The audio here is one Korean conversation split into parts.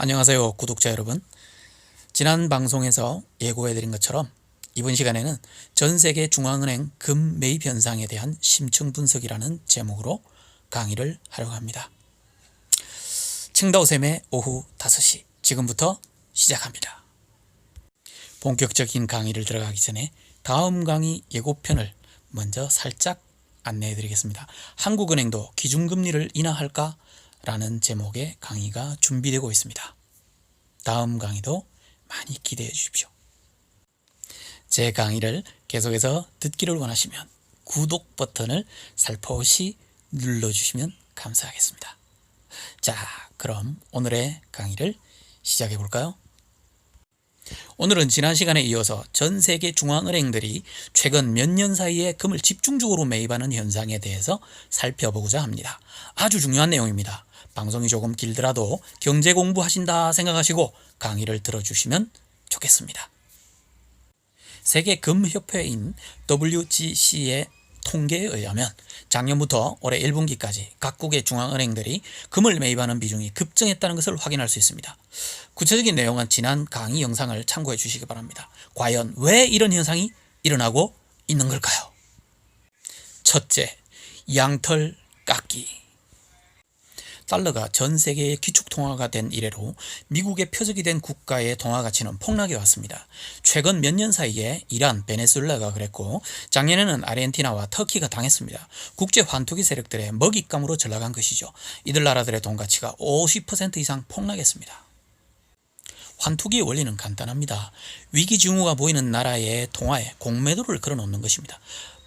안녕하세요, 구독자 여러분. 지난 방송에서 예고해드린 것처럼 이번 시간에는 전 세계 중앙은행 금 매입 현상에 대한 심층 분석이라는 제목으로 강의를 하려고 합니다. 칭다오쌤의 오후 5시 지금부터 시작합니다. 본격적인 강의를 들어가기 전에 다음 강의 예고편을 먼저 살짝 안내해드리겠습니다. 한국은행도 기준금리를 인하할까? 라는 제목의 강의가 준비되고 있습니다. 다음 강의도 많이 기대해 주십시오. 제 강의를 계속해서 듣기를 원하시면 구독 버튼을 살포시 눌러주시면 감사하겠습니다. 자, 그럼 오늘의 강의를 시작해 볼까요? 오늘은 지난 시간에 이어서 전 세계 중앙은행들이 최근 몇 년 사이에 금을 집중적으로 매입하는 현상에 대해서 살펴보고자 합니다. 아주 중요한 내용입니다. 방송이 조금 길더라도 경제 공부하신다 생각하시고 강의를 들어주시면 좋겠습니다. 세계금협회인 WGC의 통계에 의하면 작년부터 올해 1분기까지 각국의 중앙은행들이 금을 매입하는 비중이 급증했다는 것을 확인할 수 있습니다. 구체적인 내용은 지난 강의 영상을 참고해 주시기 바랍니다. 과연 왜 이런 현상이 일어나고 있는 걸까요? 첫째, 양털 깎기. 달러가 전 세계의 기축통화가 된 이래로 미국의 표적이 된 국가의 통화 가치는 폭락해 왔습니다. 최근 몇 년 사이에 이란, 베네수엘라가 그랬고 작년에는 아르헨티나와 터키가 당했습니다. 국제 환투기 세력들의 먹잇감으로 전락한 것이죠. 이들 나라들의 돈 가치가 50% 이상 폭락했습니다. 환투기의 원리는 간단합니다. 위기 징후가 보이는 나라의 통화에 공매도를 걸어놓는 것입니다.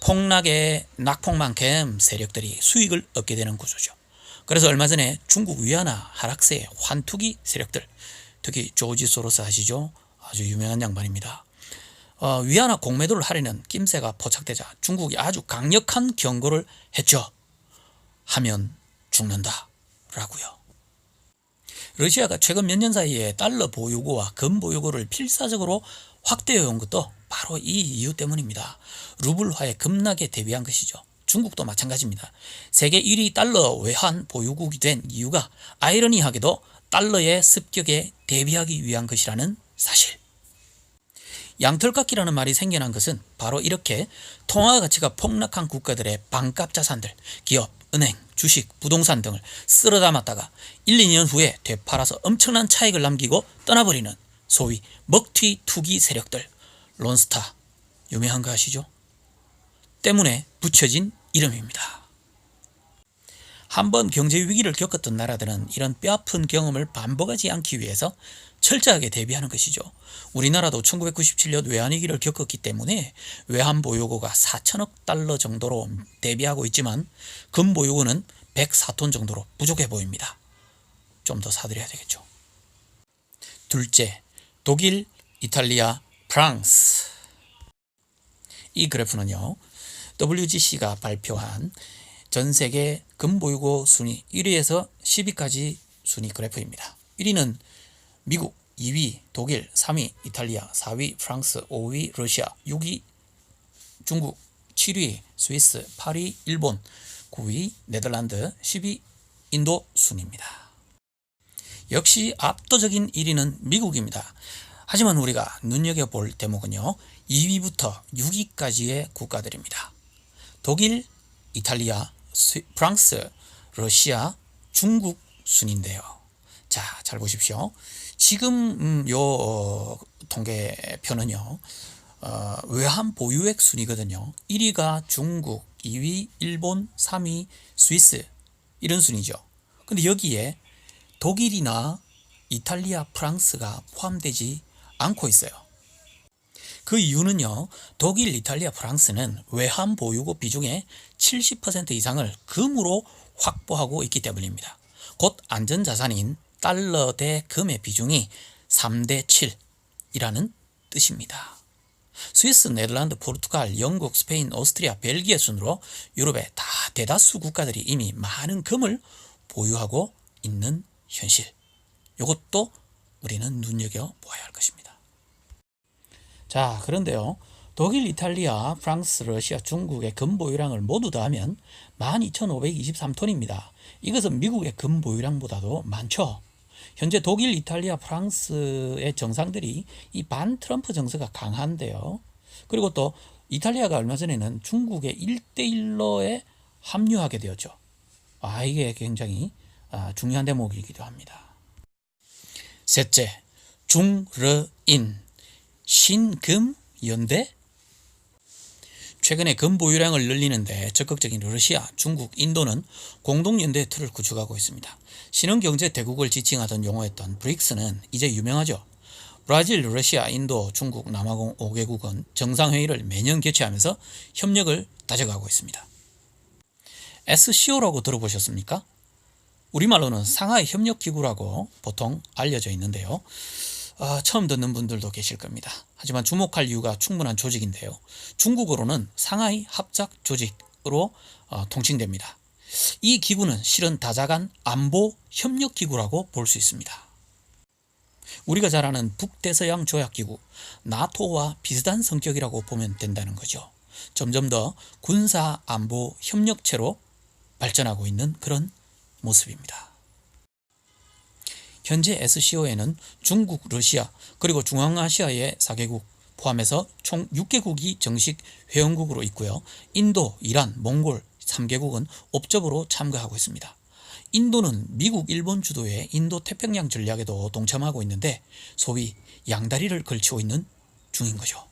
폭락의 낙폭만큼 세력들이 수익을 얻게 되는 구조죠. 그래서 얼마 전에 중국 위안화 하락세의 환투기 세력들, 특히 조지 소로스 아시죠? 아주 유명한 양반입니다. 위안화 공매도를 하려는 낌새가 포착되자 중국이 아주 강력한 경고를 했죠. 하면 죽는다 라고요. 러시아가 최근 몇 년 사이에 달러 보유고와 금 보유고를 필사적으로 확대해 온 것도 바로 이 이유 때문입니다. 루블화의 급락에 대비한 것이죠. 중국도 마찬가지입니다. 세계 1위 달러 외환 보유국이 된 이유가 아이러니하게도 달러의 습격에 대비하기 위한 것이라는 사실. 양털깎기라는 말이 생겨난 것은 바로 이렇게 통화 가치가 폭락한 국가들의 반값 자산들, 기업, 은행, 주식, 부동산 등을 쓸어 담았다가 1, 2년 후에 되팔아서 엄청난 차익을 남기고 떠나버리는 소위 먹튀 투기 세력들, 론스타, 유명한 거 아시죠? 때문에 붙여진 이름입니다. 한번 경제 위기를 겪었던 나라들은 이런 뼈아픈 경험을 반복하지 않기 위해서 철저하게 대비하는 것이죠. 우리나라도 1997년 외환위기를 겪었기 때문에 외환 보유고가 4천억 달러 정도로 대비하고 있지만 금 보유고는 104톤 정도로 부족해 보입니다. 좀 더 사들여야 되겠죠. 둘째, 독일, 이탈리아, 프랑스. 이 그래프는요, WGC가 발표한 전 세계 금 보유고 순위 1위에서 10위까지 순위 그래프입니다. 1위는 미국, 2위 독일, 3위 이탈리아, 4위 프랑스, 5위 러시아, 6위 중국, 7위 스위스, 8위 일본, 9위 네덜란드, 10위 인도 순입니다. 역시 압도적인 1위는 미국입니다. 하지만 우리가 눈여겨볼 대목은요, 2위부터 6위까지의 국가들입니다. 독일, 이탈리아, 프랑스, 러시아, 중국 순인데요. 자, 잘 보십시오. 지금 요 통계표는요, 외환 보유액 순이거든요. 1위가 중국, 2위 일본, 3위 스위스, 이런 순이죠. 근데 여기에 독일이나 이탈리아, 프랑스가 포함되지 않고 있어요. 그 이유는요, 독일, 이탈리아, 프랑스는 외환 보유고 비중의 70% 이상을 금으로 확보하고 있기 때문입니다. 곧 안전자산인 달러 대 금의 비중이 3대 7이라는 뜻입니다. 스위스, 네덜란드, 포르투갈, 영국, 스페인, 오스트리아, 벨기에 순으로 유럽의 대다수 국가들이 이미 많은 금을 보유하고 있는 현실. 이것도 우리는 눈여겨보아야 할 것입니다. 자, 그런데요, 독일, 이탈리아, 프랑스, 러시아, 중국의 금 보유량을 모두 더하면 12,523톤입니다. 이것은 미국의 금 보유량보다도 많죠. 현재 독일, 이탈리아, 프랑스의 정상들이 이 반 트럼프 정서가 강한데요. 그리고 또 이탈리아가 얼마 전에는 중국의 1대1로에 합류하게 되었죠. 이게 굉장히 중요한 대목이기도 합니다. 셋째, 중러인 신금 연대. 최근에 금 보유량을 늘리는데 적극적인 러시아, 중국, 인도는 공동연대 틀을 구축하고 있습니다. 신흥경제 대국을 지칭하던 용어였던 브릭스는 이제 유명하죠. 브라질, 러시아, 인도, 중국, 남아공 5개국은 정상회의를 매년 개최하면서 협력을 다져가고 있습니다. SCO라고 들어보셨습니까? 우리말로는 상하이 협력기구라고 보통 알려져 있는데요. 처음 듣는 분들도 계실 겁니다. 하지만 주목할 이유가 충분한 조직인데요. 중국어로는 상하이 합작 조직으로 통칭됩니다. 이 기구는 실은 다자간 안보 협력기구라고 볼 수 있습니다. 우리가 잘 아는 북대서양 조약기구, 나토와 비슷한 성격이라고 보면 된다는 거죠. 점점 더 군사 안보 협력체로 발전하고 있는 그런 모습입니다. 현재 SCO에는 중국, 러시아, 그리고 중앙아시아의 4개국 포함해서 총 6개국이 정식 회원국으로 있고요. 인도, 이란, 몽골 3개국은 옵저버로 참가하고 있습니다. 인도는 미국, 일본 주도의 인도 태평양 전략에도 동참하고 있는데 소위 양다리를 걸치고 있는 중인 거죠.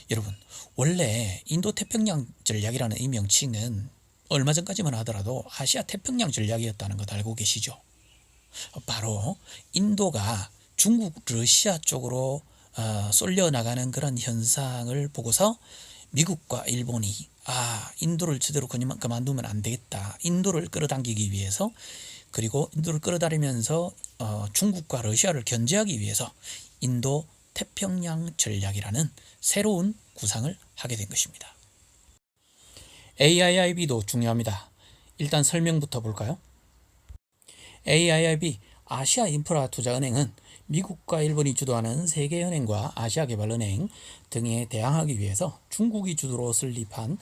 여러분, 원래 인도 태평양 전략이라는 이 명칭은 얼마 전까지만 하더라도 아시아 태평양 전략이었다는 것 알고 계시죠? 바로 인도가 중국, 러시아 쪽으로 쏠려 나가는 그런 현상을 보고서 미국과 일본이 인도를 제대로 그만두면 안 되겠다. 인도를 끌어당기기 위해서, 그리고 인도를 끌어다니면서 중국과 러시아를 견제하기 위해서 인도 태평양 전략이라는 새로운 구상을 하게 된 것입니다. AIIB도 중요합니다. 일단 설명부터 볼까요? AIIB, 아시아 인프라 투자은행은 미국과 일본이 주도하는 세계은행과 아시아개발은행 등에 대항하기 위해서 중국이 주도로 설립한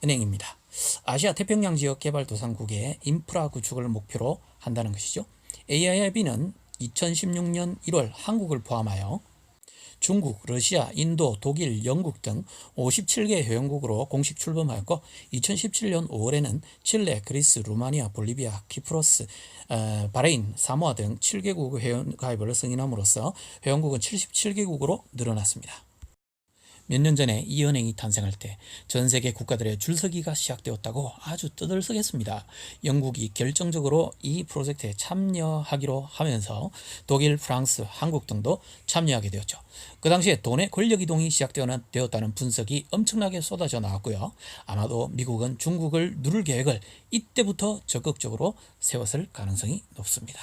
은행입니다. 아시아 태평양 지역 개발도상국의 인프라 구축을 목표로 한다는 것이죠. AIIB는 2016년 1월 한국을 포함하여 중국, 러시아, 인도, 독일, 영국 등 57개 회원국으로 공식 출범하였고 2017년 5월에는 칠레, 그리스, 루마니아, 볼리비아, 키프로스, 바레인, 사모아 등 7개국 회원 가입을 승인함으로써 회원국은 77개국으로 늘어났습니다. 몇 년 전에 이 은행이 탄생할 때 전 세계 국가들의 줄서기가 시작되었다고 아주 떠들썩했습니다. 영국이 결정적으로 이 프로젝트에 참여하기로 하면서 독일, 프랑스, 한국 등도 참여하게 되었죠. 그 당시에 돈의 권력 이동이 시작되었다는 분석이 엄청나게 쏟아져 나왔고요. 아마도 미국은 중국을 누를 계획을 이때부터 적극적으로 세웠을 가능성이 높습니다.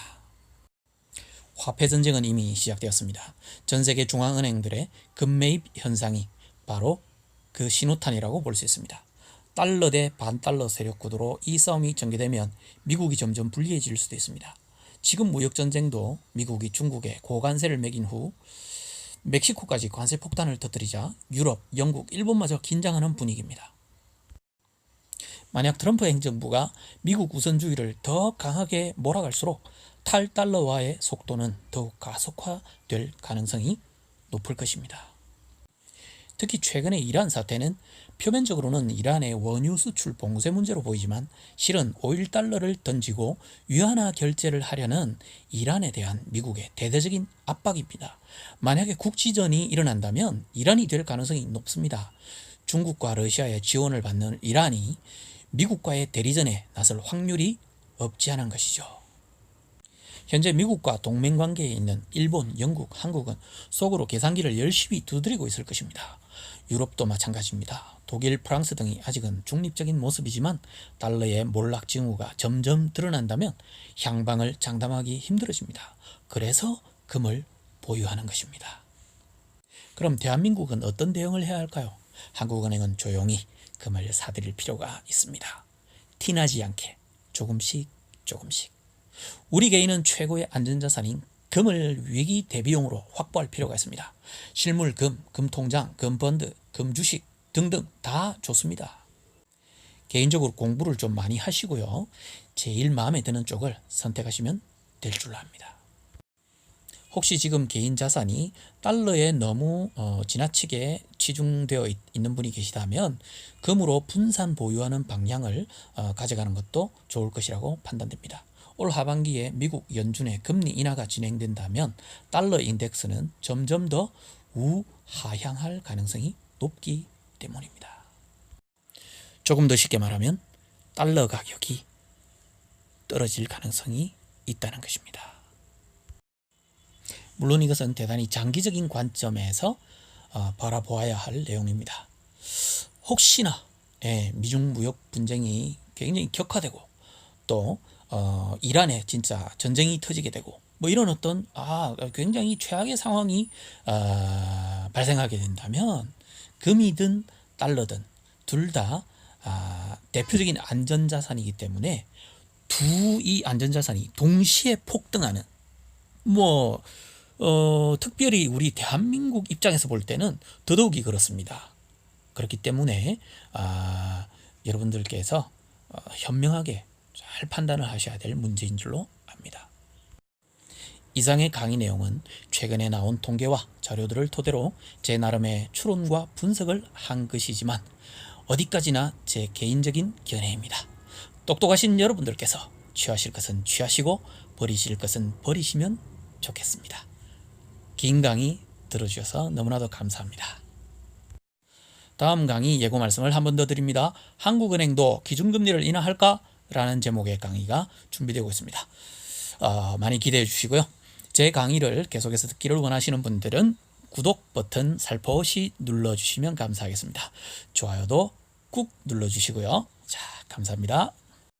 화폐 전쟁은 이미 시작되었습니다. 전 세계 중앙은행들의 금매입 현상이 바로 그 신호탄이라고 볼 수 있습니다. 달러 대 반달러 세력 구도로 이 싸움이 전개되면 미국이 점점 불리해질 수도 있습니다. 지금 무역전쟁도 미국이 중국에 고관세를 매긴 후 멕시코까지 관세 폭탄을 터뜨리자 유럽, 영국, 일본마저 긴장하는 분위기입니다. 만약 트럼프 행정부가 미국 우선주의를 더 강하게 몰아갈수록 탈달러화의 속도는 더욱 가속화될 가능성이 높을 것입니다. 특히 최근의 이란 사태는 표면적으로는 이란의 원유 수출 봉쇄 문제로 보이지만 실은 오일 달러를 던지고 위안화 결제를 하려는 이란에 대한 미국의 대대적인 압박입니다. 만약에 국지전이 일어난다면 이란이 될 가능성이 높습니다. 중국과 러시아의 지원을 받는 이란이 미국과의 대리전에 나설 확률이 없지 않은 것이죠. 현재 미국과 동맹관계에 있는 일본, 영국, 한국은 속으로 계산기를 열심히 두드리고 있을 것입니다. 유럽도 마찬가지입니다. 독일, 프랑스 등이 아직은 중립적인 모습이지만 달러의 몰락 징후가 점점 드러난다면 향방을 장담하기 힘들어집니다. 그래서 금을 보유하는 것입니다. 그럼 대한민국은 어떤 대응을 해야 할까요? 한국은행은 조용히 금을 사들일 필요가 있습니다. 티나지 않게 조금씩. 우리 개인은 최고의 안전자산인 금을 위기 대비용으로 확보할 필요가 있습니다. 실물 금, 금통장, 금펀드, 금주식 등등 다 좋습니다. 개인적으로 공부를 좀 많이 하시고요. 제일 마음에 드는 쪽을 선택하시면 될 줄 압니다. 혹시 지금 개인 자산이 달러에 너무 지나치게 치중되어 있는 분이 계시다면 금으로 분산 보유하는 방향을 가져가는 것도 좋을 것이라고 판단됩니다. 올 하반기에 미국 연준의 금리 인하가 진행된다면 달러 인덱스는 점점 더 우하향할 가능성이 높기 때문입니다. 조금 더 쉽게 말하면 달러 가격이 떨어질 가능성이 있다는 것입니다. 물론 이것은 대단히 장기적인 관점에서 바라보아야 할 내용입니다. 혹시나 미중 무역 분쟁이 굉장히 격화되고 또 이란에 진짜 전쟁이 터지게 되고 뭐 이런 어떤 굉장히 최악의 상황이 발생하게 된다면 금이든 달러든 둘 다 대표적인 안전자산이기 때문에 이 안전자산이 동시에 폭등하는 특별히 우리 대한민국 입장에서 볼 때는 더더욱이 그렇습니다. 그렇기 때문에 여러분들께서 현명하게 잘 판단을 하셔야 될 문제인 줄로 압니다. 이상의 강의 내용은 최근에 나온 통계와 자료들을 토대로 제 나름의 추론과 분석을 한 것이지만 어디까지나 제 개인적인 견해입니다. 똑똑하신 여러분들께서 취하실 것은 취하시고 버리실 것은 버리시면 좋겠습니다. 긴 강의 들어주셔서 너무나도 감사합니다. 다음 강의 예고 말씀을 한 번 더 드립니다. 한국은행도 기준금리를 인하할까? 라는 제목의 강의가 준비되고 있습니다. 많이 기대해 주시고요. 제 강의를 계속해서 듣기를 원하시는 분들은 구독 버튼 살포시 눌러주시면 감사하겠습니다. 좋아요도 꾹 눌러주시고요. 자, 감사합니다.